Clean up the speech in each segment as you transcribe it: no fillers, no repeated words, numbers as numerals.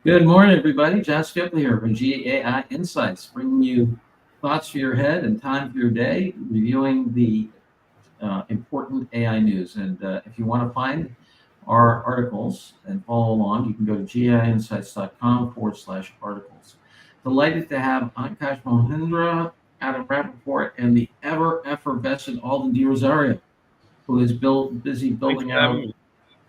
Good morning, everybody. John Skipley here from GAI Insights, bringing you thoughts for your head and time for your day, reviewing the important AI news. And if you want to find our articles and follow along, you can go to gaiinsights.com/articles. Delighted to have Ankash Mohindra, Adam Rappaport, and the ever effervescent Alden D. Rosario, who is busy building out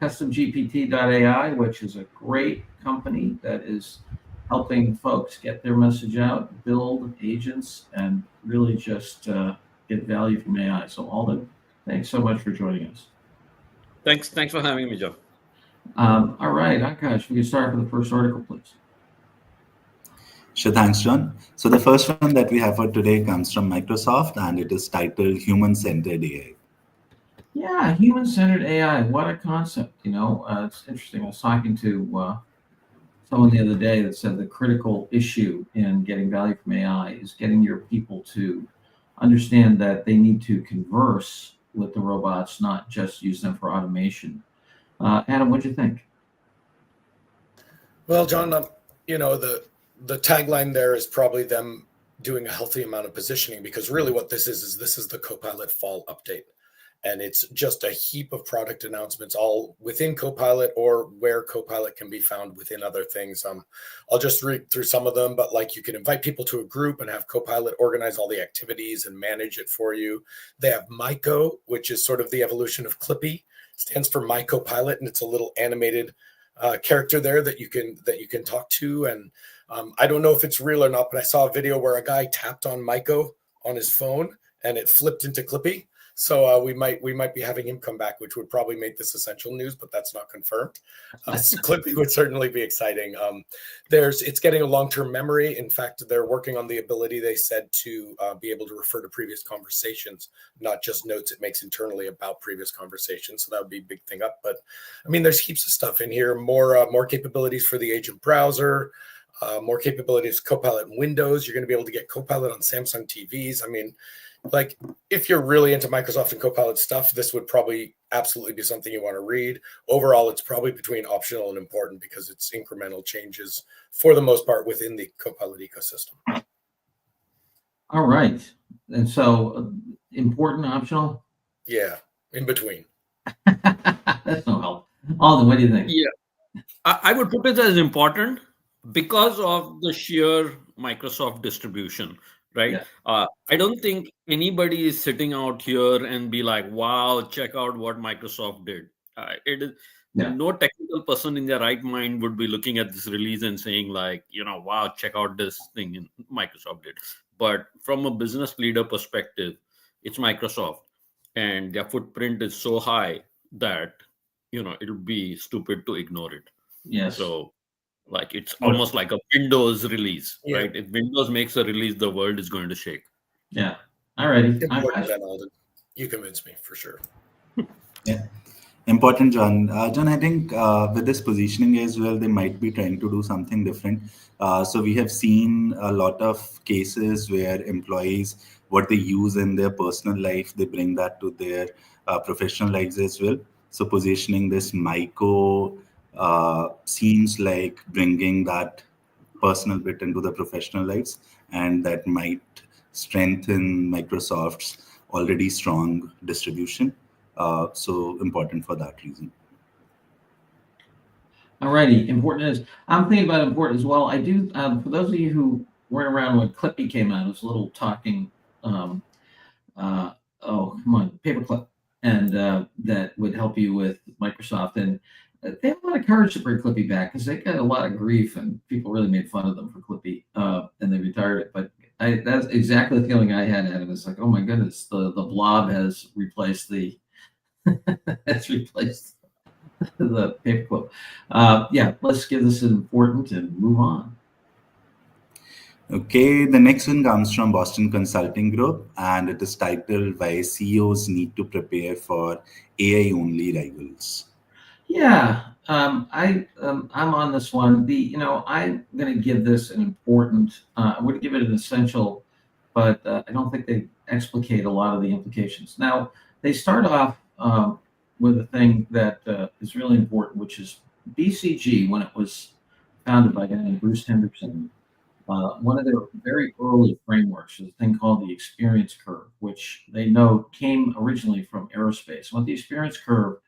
customGPT.ai, which is a great company that is helping folks get their message out, build agents, and really just get value from AI. So Alden, thanks so much for joining us. Thanks for having me, Joe. All right, Akash, we can start with the first article, please. Sure, thanks, John. So the first one that we have for today comes from Microsoft, and it is titled Human-Centered AI. Yeah, human-centered AI. What a concept. It's interesting. I was talking to someone the other day that said the critical issue in getting value from AI is getting your people to understand that they need to converse with the robots, not just use them for automation. Adam, what'd you think? Well, John, the tagline there is probably them doing a healthy amount of positioning, because really what this is the Copilot fall update. And it's just a heap of product announcements all within Copilot or where Copilot can be found within other things. I'll just read through some of them, but like you can invite people to a group and have Copilot organize all the activities and manage it for you. They have Myco, which is sort of the evolution of Clippy, stands for My Copilot, and it's a little animated character there that you can talk to. And I don't know if it's real or not, but I saw a video where a guy tapped on Myco on his phone and it flipped into Clippy. So we might be having him come back, which would probably make this essential news, but that's not confirmed. So Clippy would certainly be exciting. It's getting a long-term memory. In fact, they're working on the ability, they said, to be able to refer to previous conversations, not just notes it makes internally about previous conversations. So that would be a big thing up. But I mean, there's heaps of stuff in here. More capabilities for the agent browser. More capabilities, Copilot in Windows. You're going to be able to get Copilot on Samsung TVs. I mean, like, if you're really into Microsoft and Copilot stuff, this would probably absolutely be something you want to read. Overall, it's probably between optional and important because it's incremental changes for the most part within the Copilot ecosystem. All right. And so important, optional? Yeah, in between. That's no help. Alden, what do you think? Yeah, I would put it as important because of the sheer Microsoft distribution. Right. Yeah. I don't think anybody is sitting out here and be like, wow, check out what Microsoft did. No technical person in their right mind would be looking at this release and saying like, wow, check out this thing Microsoft did. But from a business leader perspective, it's Microsoft and their footprint is so high that, it'll be stupid to ignore it. Yes. So like it's almost like a Windows release, right? If Windows makes a release, the world is going to shake. Yeah. All righty. You convinced me for sure. Yeah. Important, John. John, I think with this positioning as well, they might be trying to do something different. So we have seen a lot of cases where employees, what they use in their personal life, they bring that to their professional lives as well. So positioning this Myco seems like bringing that personal bit into the professional lives, and that might strengthen Microsoft's already strong distribution. So important for that reason. All righty. Important is, I'm thinking about important as well. I do, for those of you who weren't around when Clippy came out, it was a little talking, paperclip, and that would help you with Microsoft. And they have a lot of courage to bring Clippy back because they got a lot of grief and people really made fun of them for Clippy, and they retired it. But that's exactly the feeling I had. It's like, oh my goodness, the blob has replaced the the paperclip. Let's give this an important and move on. Okay, the next one comes from Boston Consulting Group, and it is titled Why CEOs Need to Prepare for AI-Only Rivals. Yeah, I'm on this one. I'm going to give this an important. I would give it an essential, but I don't think they explicate a lot of the implications. Now they start off with a thing that is really important, which is BCG when it was founded by a guy named Bruce Henderson. One of their very early frameworks is a thing called the experience curve, which they know came originally from aerospace. What the experience curve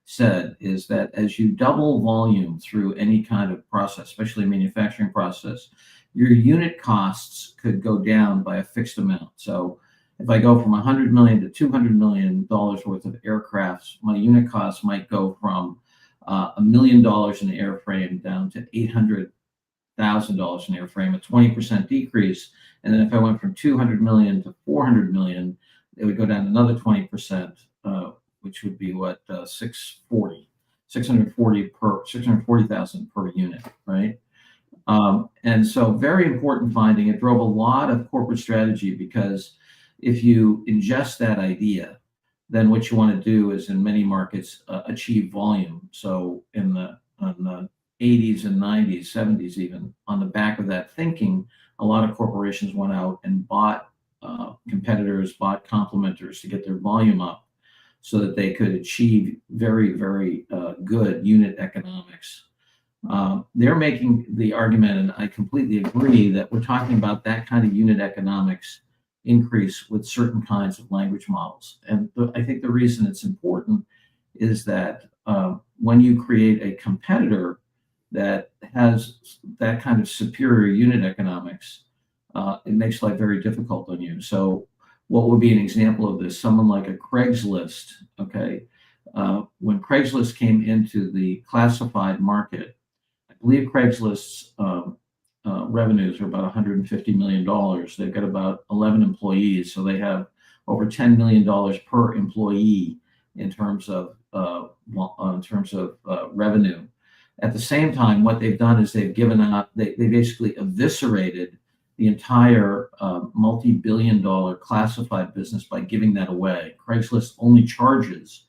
said is that as you double volume through any kind of process, especially a manufacturing process, your unit costs could go down by a fixed amount. So if I go from $100 million to $200 million worth of aircrafts, my unit costs might go from $1 million in the airframe down to $800,000 in airframe, a 20% decrease. And then if I went from 200 million to 400 million, it would go down another 20%, which would be what, 640,000 per unit, right? And so very important finding. It drove a lot of corporate strategy, because if you ingest that idea, then what you want to do is in many markets achieve volume. So in the 80s and 90s, 70s, even on the back of that thinking, a lot of corporations went out and bought competitors, bought complementers to get their volume up so that they could achieve very, very good unit economics. They're making the argument, and I completely agree, that we're talking about that kind of unit economics increase with certain kinds of language models. And I think the reason it's important is that when you create a competitor that has that kind of superior unit economics, it makes life very difficult on you. So what would be an example of this? Someone like a Craigslist, okay? When Craigslist came into the classified market, I believe Craigslist's revenues are about $150 million. They've got about 11 employees, so they have over $10 million per employee in terms of revenue. At the same time, what they've done is they've given out, they basically eviscerated the entire multi-billion-dollar classified business by giving that away. Craigslist only charges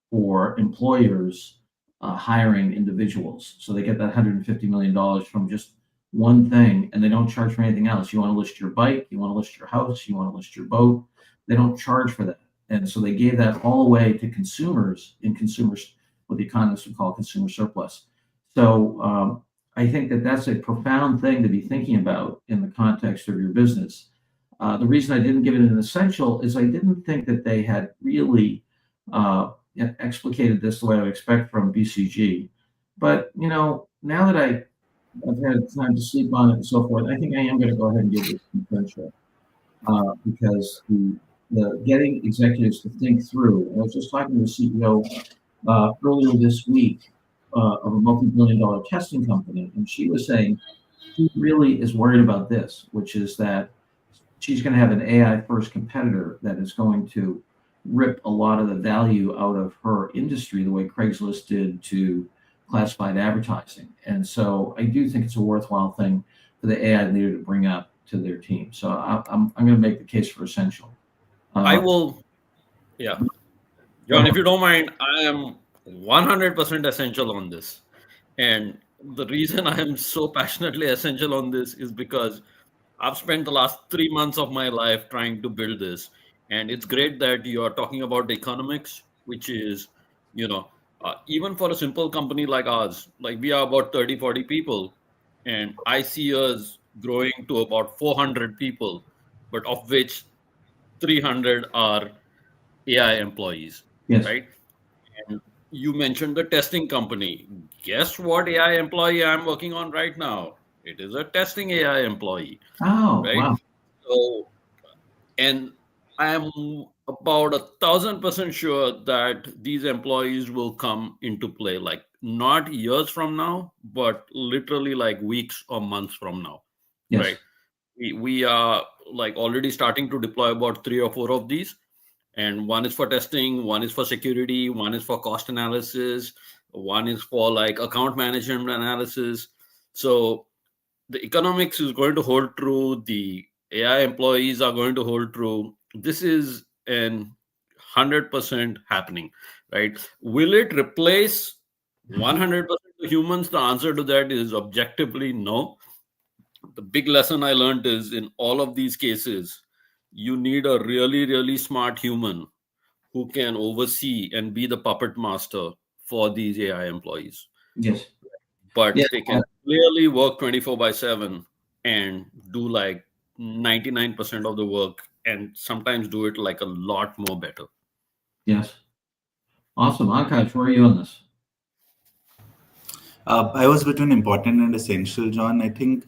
for employers hiring individuals. So they get that $150 million from just one thing, and they don't charge for anything else. You want to list your bike, you want to list your house, you want to list your boat. They don't charge for that. And so they gave that all away to consumers, what the economists would call consumer surplus. So I think that that's a profound thing to be thinking about in the context of your business. The reason I didn't give it an essential is I didn't think that they had really explicated this the way I would expect from BCG. But, now that I've had time to sleep on it and so forth, I think I am going to go ahead and give this essential, because the getting executives to think through. I was just talking to the CEO earlier this week of a multi-billion-dollar testing company, and she was saying she really is worried about this, which is that she's going to have an AI-first competitor that is going to rip a lot of the value out of her industry, the way Craigslist did to classified advertising. And so I do think it's a worthwhile thing for the AI leader to bring up to their team. So I'm going to make the case for essential. I will, yeah. John, if you don't mind, I am 100% essential on this. And the reason I am so passionately essential on this is because I've spent the last 3 months of my life trying to build this. And it's great that you are talking about the economics, which is, even for a simple company like ours, like we are about 30, 40 people, and I see us growing to about 400 people, but of which 300 are AI employees, Yes. right? And you mentioned the testing company. Guess what AI employee I'm working on right now? It is a testing AI employee, Oh, right? wow. So, and I am about 1,000% sure that these employees will come into play, like not years from now, but literally like weeks or months from now, Yes. right? We are like already starting to deploy about 3 or 4 of these. And one is for testing, one is for security, one is for cost analysis, one is for like account management analysis. So the economics is going to hold true. The AI employees are going to hold true. This is an 100% happening, right? Will it replace 100% of humans? The answer to that is objectively no. The big lesson I learned is in all of these cases, you need a really, really smart human who can oversee and be the puppet master for these AI employees. Yes. But Yeah. they can clearly work 24/7 and do like 99% of the work and sometimes do it like a lot more better. Yes. Awesome. Akash, where are you on this? I was between important and essential, John. I think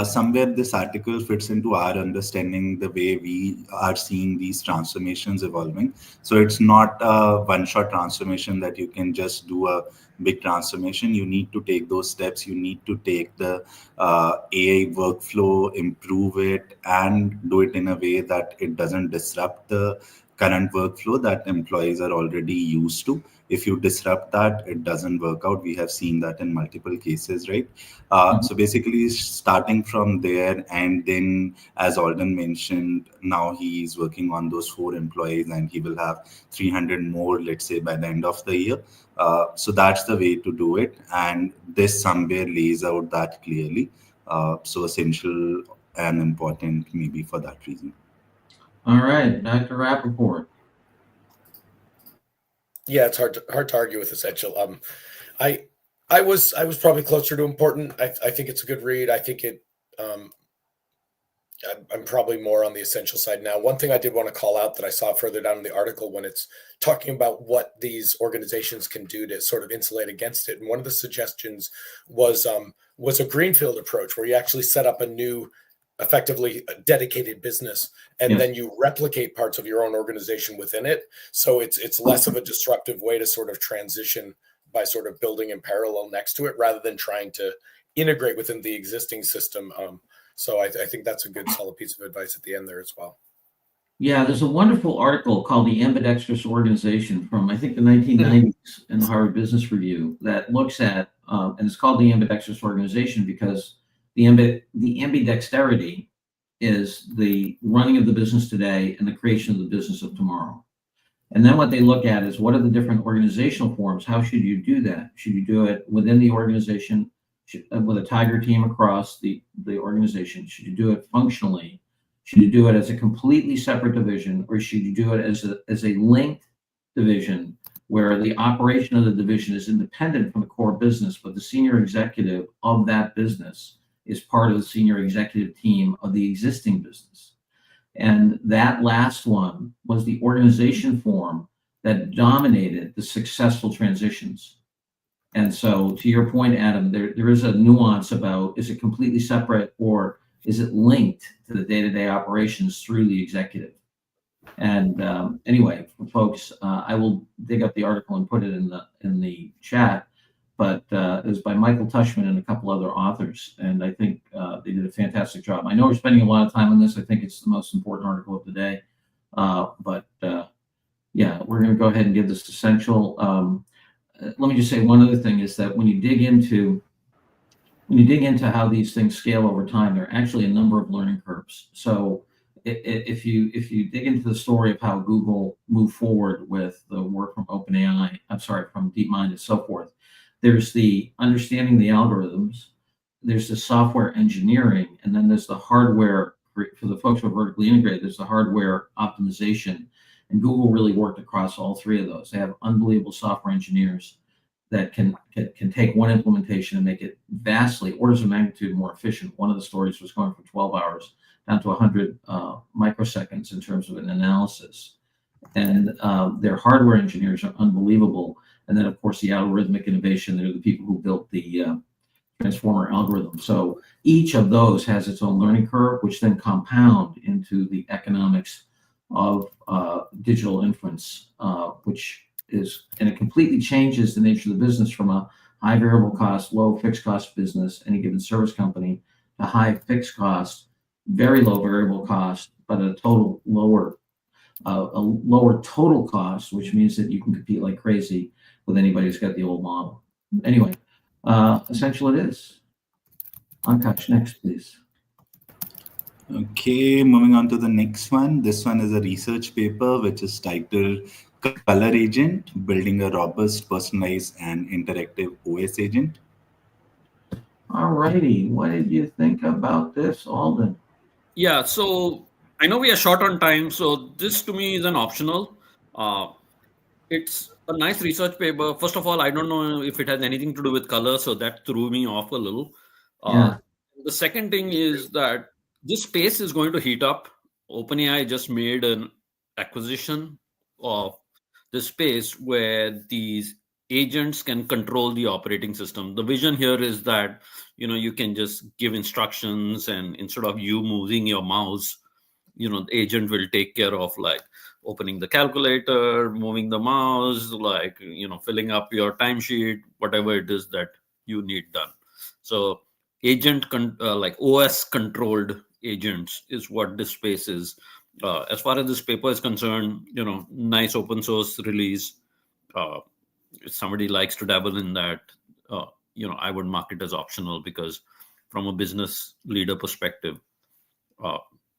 somewhere this article fits into our understanding the way we are seeing these transformations evolving. So it's not a one-shot transformation that you can just do a big transformation. You need to take those steps. You need to take the AI workflow, improve it, and do it in a way that it doesn't disrupt the current workflow that employees are already used to. If you disrupt that, it doesn't work out. We have seen that in multiple cases, right? So basically starting from there, and then as Alden mentioned, now he is working on those 4 employees and he will have 300 more, let's say, by the end of the year. So that's the way to do it, and this somewhere lays out that clearly. So essential and important maybe for that reason. All right, Dr. Rappaport. Yeah, it's hard to argue with essential. I was probably closer to important. I think it's a good read. I think it. I'm probably more on the essential side now. One thing I did want to call out that I saw further down in the article when it's talking about what these organizations can do to sort of insulate against it, and one of the suggestions was a greenfield approach where you actually set up a new, effectively dedicated business, and then you replicate parts of your own organization within it. So it's less of a disruptive way to sort of transition by sort of building in parallel next to it rather than trying to integrate within the existing system. So I think that's a good solid piece of advice at the end there as well. Yeah, there's a wonderful article called The Ambidextrous Organization from, I think, the 1990s in the Harvard Business Review that looks at, and it's called The Ambidextrous Organization because the ambidexterity is the running of the business today and the creation of the business of tomorrow. And then what they look at is what are the different organizational forms? How should you do that? Should you do it within the organization with a tiger team across the organization? Should you do it functionally? Should you do it as a completely separate division, or should you do it as a linked division where the operation of the division is independent from the core business, but the senior executive of that business is part of the senior executive team of the existing business? And that last one was the organization form that dominated the successful transitions. And so to your point, Adam, there is a nuance about, is it completely separate or is it linked to the day-to-day operations through the executive? And anyway, for folks, I will dig up the article and put it in the chat, but it was by Michael Tushman and a couple other authors. And I think they did a fantastic job. I know we're spending a lot of time on this. I think it's the most important article of the day. But yeah, we're going to go ahead and give this essential. Let me just say one other thing is that when you dig into how these things scale over time, there are actually a number of learning curves. So if you dig into the story of how Google moved forward with the work from OpenAI, from DeepMind and so forth, there's the understanding the algorithms, there's the software engineering, and then there's the hardware. For the folks who are vertically integrated, there's the hardware optimization. And Google really worked across all three of those. They have unbelievable software engineers that can take one implementation and make it vastly, orders of magnitude more efficient. One of the stories was going from 12 hours down to 100 microseconds in terms of an analysis. And their hardware engineers are unbelievable. And then, of course, the algorithmic innovation, they're the people who built the transformer algorithm. So each of those has its own learning curve, which then compound into the economics of digital inference, which is, and it completely changes the nature of the business from a high variable cost, low fixed cost business, any given service company, to high fixed cost, very low variable cost, but a lower total cost, which means that you can compete like crazy with anybody who's got the old model. Anyway, essential it is. Akash, next, please. Okay, moving on to the next one. This one is a research paper which is titled Color Agent, Building a Robust, Personalized, and Interactive OS Agent. All righty. What did you think about this, Alden? Yeah, so I know we are short on time, so this to me is an optional. It's a nice research paper. First of all, I don't know if it has anything to do with color, so that threw me off a little. Yeah. The second thing is that this space is going to heat up. OpenAI just made an acquisition of the space where these agents can control the operating system. The vision here is that you can just give instructions, and instead of you moving your mouse, the agent will take care of like opening the calculator, moving the mouse, like filling up your timesheet, whatever it is that you need done. So like OS controlled agents is what this space is. As far as this paper is concerned, nice open source release. If somebody likes to dabble in that, I would mark it as optional, because from a business leader perspective,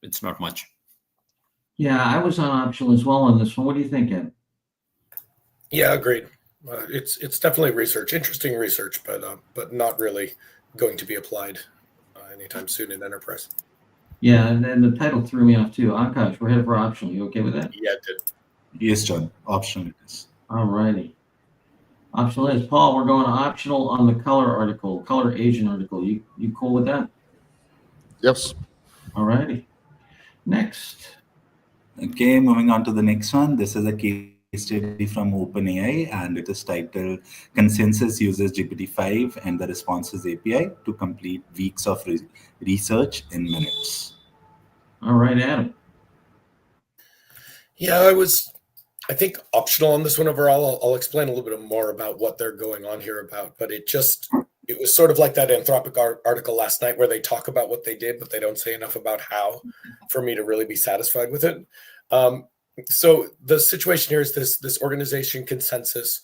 it's not much. Yeah, I was on optional as well on this one. What do you think, Ed? Yeah, agreed. It's definitely research, interesting research, but not really going to be applied anytime soon in enterprise. Yeah, and then the title threw me off too. Akash, we're headed for optional. You okay with that? Yeah, it did. Yes, John. Optional it is. All righty. Optional is Paul. We're going to optional on the color article, color agent article. You cool with that? Yes. All righty. Next. Okay, moving on to the next one. This is a case study from OpenAI, and it is titled Consensus Uses GPT-5 and the Responses API to Complete Weeks of Research in Minutes. All right, Adam. Yeah, I think optional on this one overall. I'll explain a little bit more about what they're going on here about, but it was sort of like that Anthropic article last night where they talk about what they did, but they don't say enough about how for me to really be satisfied with it. So the situation here is this organization Consensus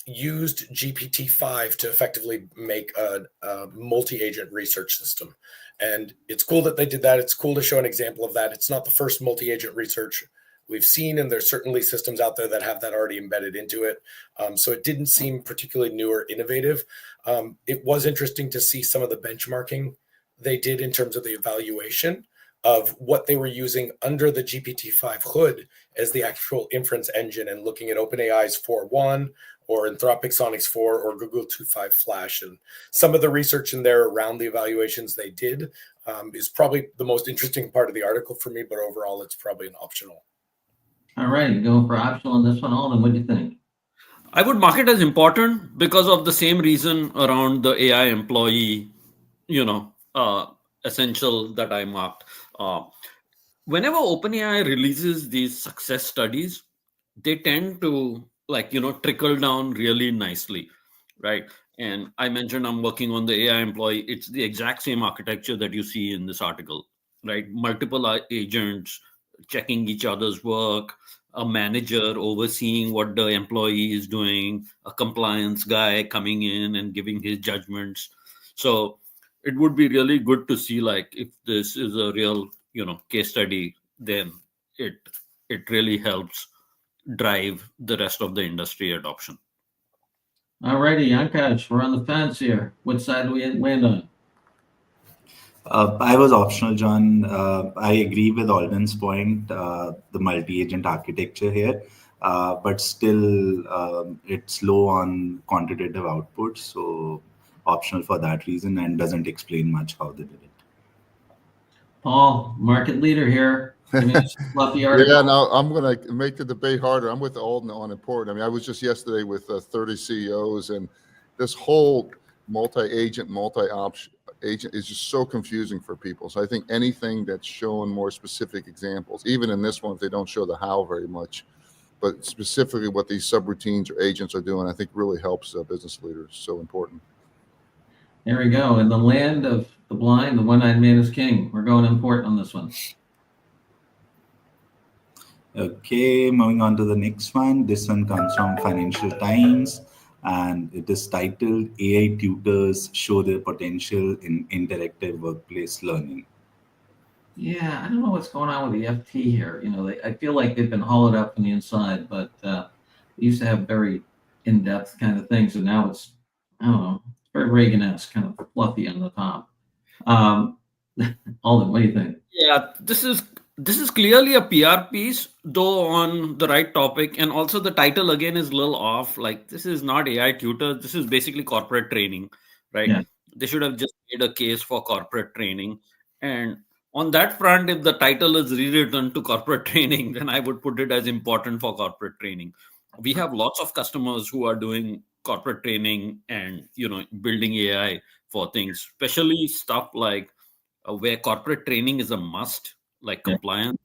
used GPT-5 to effectively make a multi-agent research system. And it's cool that they did that. It's cool to show an example of that. It's not the first multi-agent research we've seen, and there's certainly systems out there that have that already embedded into it. So it didn't seem particularly new or innovative. It was interesting to see some of the benchmarking they did in terms of the evaluation of what they were using under the GPT-5 hood as the actual inference engine, and looking at OpenAI's 4.1 or Anthropic Sonix 4 or Google 2.5 Flash. And some of the research in there around the evaluations they did is probably the most interesting part of the article for me, but overall it's probably an optional. All right, going for optional on this one. Alden, what do you think? I would mark it as important because of the same reason around the AI employee, essential that I marked. Whenever OpenAI releases these success studies, they tend to trickle down really nicely, right? And I mentioned I'm working on the AI employee. It's the exact same architecture that you see in this article, right? Multiple agents checking each other's work, a manager overseeing what the employee is doing, a compliance guy coming in and giving his judgments. So it would be really good to see, like, if this is a real, case study, then it really helps drive the rest of the industry adoption. All righty, Akash, we're on the fence here. What side do we land on? I was optional, John. I agree with Alden's point, the multi-agent architecture here, but still it's low on quantitative output, so optional for that reason, and doesn't explain much how they did it. Paul, market leader here. Give me a fluffy article. Yeah, now I'm going to make the debate harder. I'm with Alden on important. I mean, I was just yesterday with 30 CEOs, and this whole multi-agent, multi-option agent is just so confusing for people. So I think anything that's showing more specific examples, even in this one, if they don't show the how very much, but specifically what these subroutines or agents are doing, I think really helps business leaders. So important. There we go. In the land of the blind, the one-eyed man is king. We're going important on this one. Okay, moving on to the next one. This one comes from Financial Times, and it is titled AI Tutors Show Their Potential in Interactive Workplace Learning. Yeah, I don't know what's going on with the FT here. I feel like they've been hollowed out from the inside, but they used to have very in-depth kind of things, and now it's, I don't know, it's very Reagan-esque, kind of fluffy on the top. Alden, what do you think? Yeah, this is clearly a PR piece, though on the right topic, and also the title again is a little off. Like, this is not AI tutor. This is basically corporate training, right? Yeah. they should have just made a case for corporate training. And on that front, if the title is rewritten to corporate training, then I would put it as important for corporate training. We have lots of customers who are doing corporate training and building AI for things, especially stuff like where corporate training is a must, like Yeah. compliance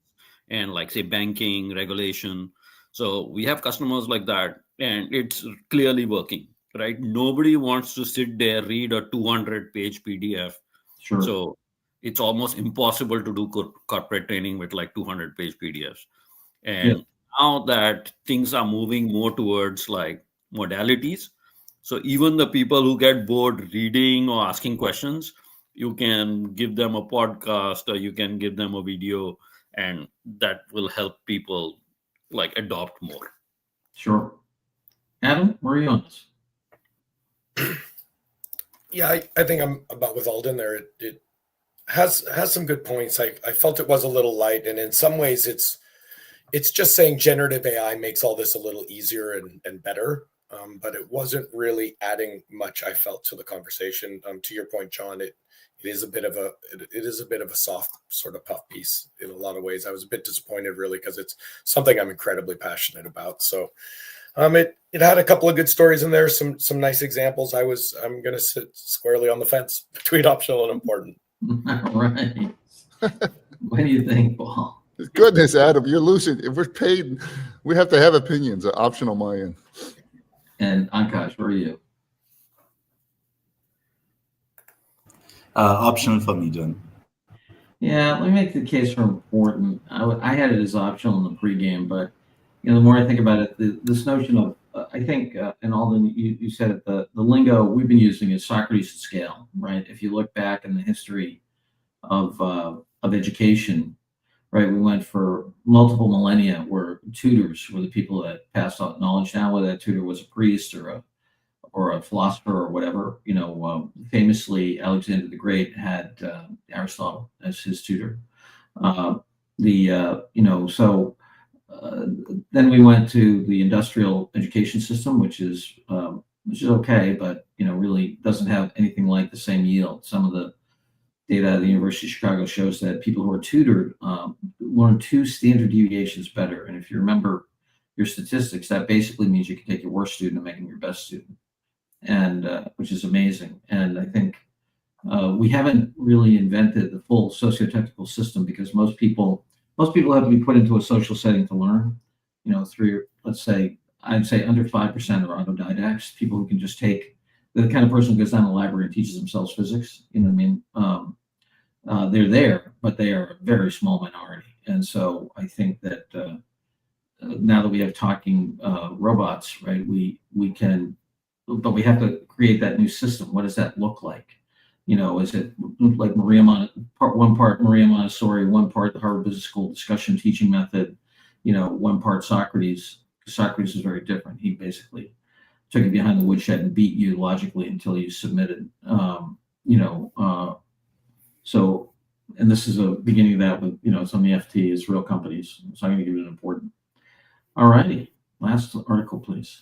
and like say banking regulation. So we have customers like that, and it's clearly working, right? Nobody wants to sit there, read a 200-page PDF. Sure. So it's almost impossible to do corporate training with like 200-page PDFs. And now that things are moving more towards like modalities, so even the people who get bored reading or asking questions, you can give them a podcast or you can give them a video, and that will help people like adopt more. Sure. Adam, where are you on this? Yeah, I think I'm about with Alden there. It has some good points. I felt it was a little light, and in some ways it's just saying generative AI makes all this a little easier and better. But it wasn't really adding much, I felt, to the conversation. To your point, John, it is a bit of a soft sort of puff piece in a lot of ways. I was a bit disappointed, really, because it's something I'm incredibly passionate about. So it had a couple of good stories in there, some nice examples. I'm going to sit squarely on the fence between optional and important. All right. What do you think, Paul? Goodness, Adam, you're losing. If we're paid, we have to have opinions. Optional, my end. And Akash, where are you? Optional for me, John. Yeah, let me make the case for important. I had it as optional in the pregame, but the more I think about it, this notion of I think, and Alden, you said it, the lingo we've been using is Socrates at scale, right? If you look back in the history of education, right, we went for multiple millennia where tutors were the people that passed out knowledge. Now, whether that tutor was a priest or a philosopher or whatever, famously Alexander the Great had Aristotle as his tutor. Then we went to the industrial education system, which is okay, but really doesn't have anything like the same yield. Some of the data at the University of Chicago shows that people who are tutored learn 2 standard deviations better. And if you remember your statistics, that basically means you can take your worst student and make them your best student, and which is amazing. And I think we haven't really invented the full socio-technical system, because most people have to be put into a social setting to learn. Through, let's say, I'd say under 5% are autodidacts, people who can just take, the kind of person who goes down to the library and teaches themselves physics. You know what I mean? They're there, but they are a very small minority. And so I think that now that we have talking robots, right, we can, but we have to create that new system. What does that look like? Is it like one part Maria Montessori, one part the Harvard Business School discussion teaching method, one part Socrates? Socrates is very different. He basically took you behind the woodshed and beat you logically until you submitted. So, and this is a beginning of that with, it's on the FT, is real companies. So I'm going to give it an important. All righty. Last article, please.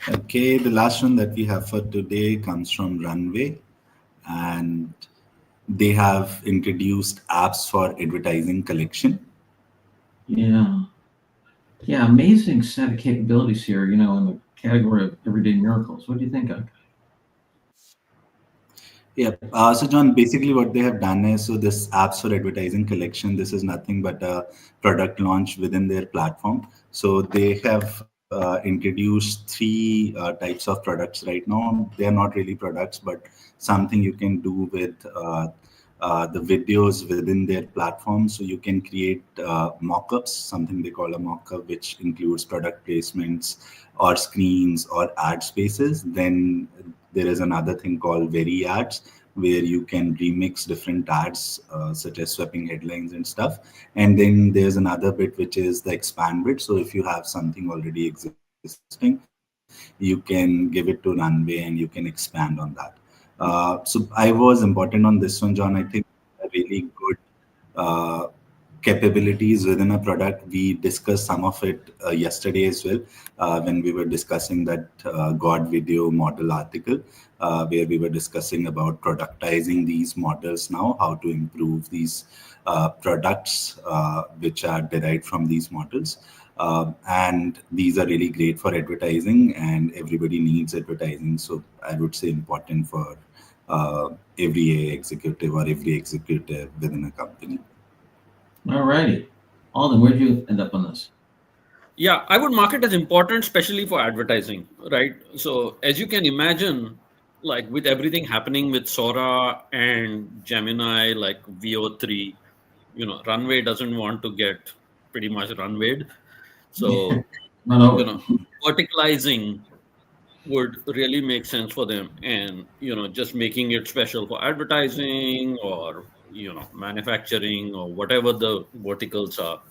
Okay, the last one that we have for today comes from Runway, and they have introduced apps for advertising collection. Yeah, amazing set of capabilities here, in the category of everyday miracles. What do you think, Akash? Yeah, so John, basically what they have done is, so this apps for advertising collection, this is nothing but a product launch within their platform. So they have introduced 3 types of products right now. They are not really products, but something you can do with the videos within their platform. So you can create mock-ups, something they call a mock-up, which includes product placements or screens or ad spaces. Then there is another thing called Very Ads, where you can remix different ads, such as swapping headlines and stuff. And then there's another bit, which is the expand bit. So if you have something already existing, you can give it to Runway and you can expand on that. So I was important on this one, John. I think a really good capabilities within a product. We discussed some of it yesterday as well when we were discussing that God video model article, where we were discussing about productizing these models now, how to improve these products which are derived from these models. And these are really great for advertising, and everybody needs advertising. So I would say important for every AI executive or every executive within a company. All righty. Alden, where'd you end up on this? Yeah, I would mark it as important, especially for advertising, right? So as you can imagine, like with everything happening with Sora and Gemini, like VO3, Runway doesn't want to get pretty much runwayed. So, Run over. verticalizing would really make sense for them, and just making it special for advertising or manufacturing or whatever the verticals are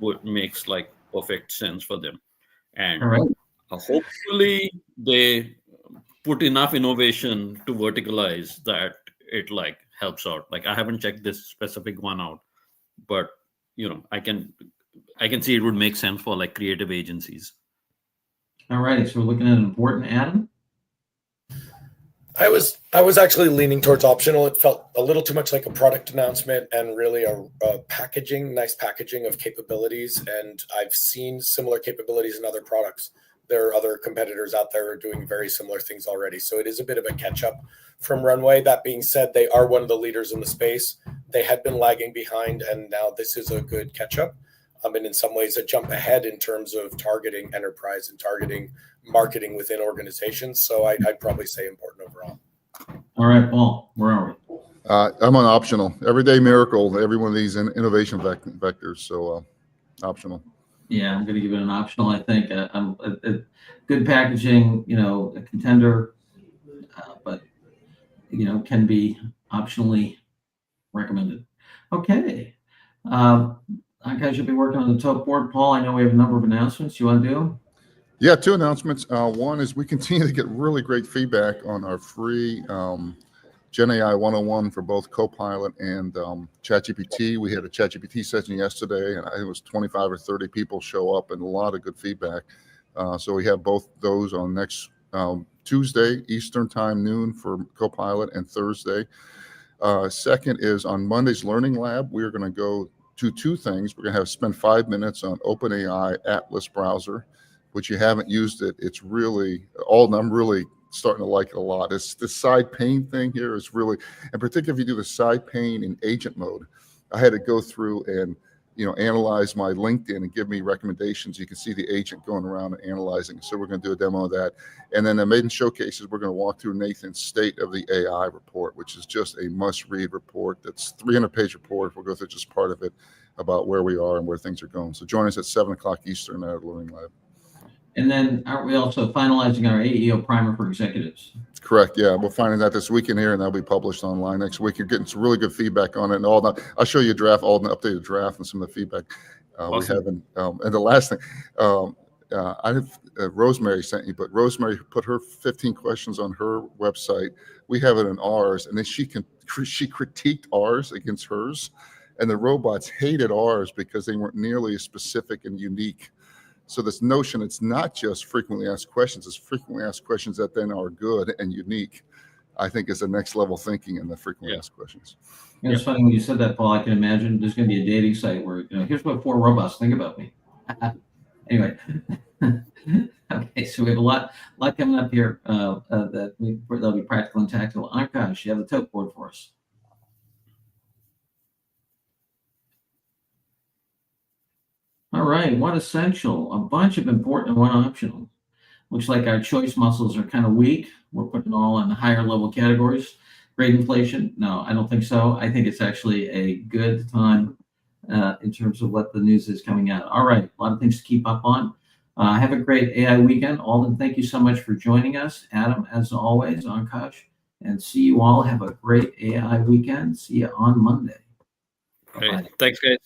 would makes like perfect sense for them. And All right. hopefully they put enough innovation to verticalize that it like helps out. Like I haven't checked this specific one out, but I can see it would make sense for like creative agencies. All righty. So we're looking at important. Adam? I was actually leaning towards optional. It felt a little too much like a product announcement and really a nice packaging of capabilities. And I've seen similar capabilities in other products. There are other competitors out there who are doing very similar things already. So it is a bit of a catch up from Runway. That being said, they are one of the leaders in the space. They had been lagging behind, and now this is a good catch up. And in some ways a jump ahead in terms of targeting enterprise and targeting marketing within organizations. So I'd probably say important overall. All right, Paul, where are we? I'm on optional. Everyday miracle, every one of these innovation vectors. So optional. Yeah, I'm going to give it an optional. I think good packaging, a contender, but can be optionally recommended. Okay. Guys, you'll be working on the top board. Paul, I know we have a number of announcements. You want to do them? Yeah, 2 announcements. One is we continue to get really great feedback on our free GenAI 101 for both Copilot and ChatGPT. We had a ChatGPT session yesterday, and I think it was 25 or 30 people show up and a lot of good feedback. So we have both those on next Tuesday, Eastern time, noon for Copilot, and Thursday. Second is on Monday's Learning Lab, we're going to go to 2 things. We're going to spend 5 minutes on OpenAI Atlas browser, which you haven't used it. It's really, I'm really starting to like it a lot. It's the side pane thing here is really, and particularly if you do the side pane in agent mode, I had to go through and analyze my LinkedIn and give me recommendations. You can see the agent going around and analyzing. So we're going to do a demo of that. And then the maiden showcases, we're going to walk through Nathan's State of the AI report, which is just a must-read report. That's 300-page report. We'll go through just part of it about where we are and where things are going. So join us at 7 o'clock Eastern at Learning Lab. And then aren't we also finalizing our AEO primer for executives? Correct. Yeah, we're finding that this weekend here, and that'll be published online next week. You're getting some really good feedback on it, and all that. I'll show you a draft, all the updated draft, and some of the feedback Awesome. we have. And the last thing, I have Rosemary sent you, but Rosemary put her 15 questions on her website. We have it in ours, and then she critiqued ours against hers, and the robots hated ours because they weren't nearly as specific and unique. So this notion, it's not just frequently asked questions, it's frequently asked questions that then are good and unique, I think is the next level thinking in the frequently asked questions. It's funny when you said that, Paul. I can imagine there's going to be a dating site where, here's what 4 robots think about me. Anyway. Okay, so we have a lot coming up here that'll be practical and tactical. Ankash, you have the tote board for us. All right, what essential? A bunch of important and one optional. Looks like our choice muscles are kind of weak. We're putting all in the higher level categories. Great inflation? No, I don't think so. I think it's actually a good time in terms of what the news is coming out. All right, a lot of things to keep up on. Have a great AI weekend. Alden, thank you so much for joining us. Adam, as always, Ankash, and see you all. Have a great AI weekend. See you on Monday. Great. Thanks, guys.